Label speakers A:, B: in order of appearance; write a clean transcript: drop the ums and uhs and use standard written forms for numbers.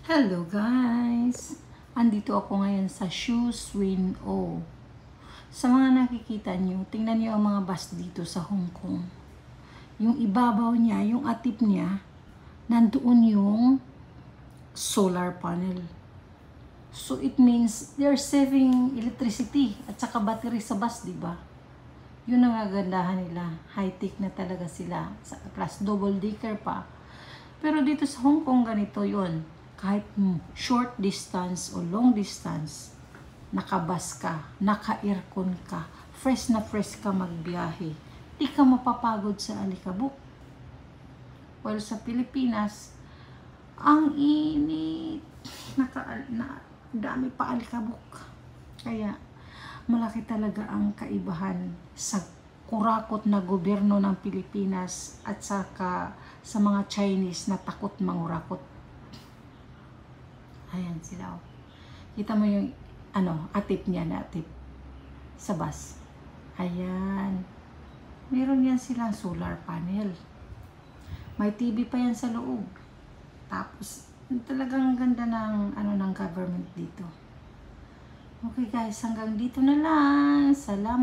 A: Hello guys! Andito ako ngayon sa Shuswin O. Sa mga nakikita nyo, tingnan nyo ang mga bus dito sa Hong Kong. Yung ibabaw niya, yung atip niya, nandoon yung solar panel. So it means they're saving electricity at saka battery sa bus, di ba? Yun ang kagandahan nila. High-tech na talaga sila. Plus double decker pa. Pero dito sa Hong Kong ganito yun. Kahit short distance o long distance, nakabas ka, naka-aircon ka, fresh na fresh ka magbiyahe, di ka mapapagod sa alikabok. Well, sa Pilipinas, ang init, dami pa alikabok. Kaya, malaki talaga ang kaibahan sa kurakot na gobyerno ng Pilipinas at saka sa mga Chinese na takot mangurakot. Ayan sila. Kita mo yung atip niya na atip sa bus. Ayan. Meron yan silang solar panel. May TV pa yan sa loob. Tapos talagang ganda ng ng government dito. Okay guys, hanggang dito na lang. Salamat.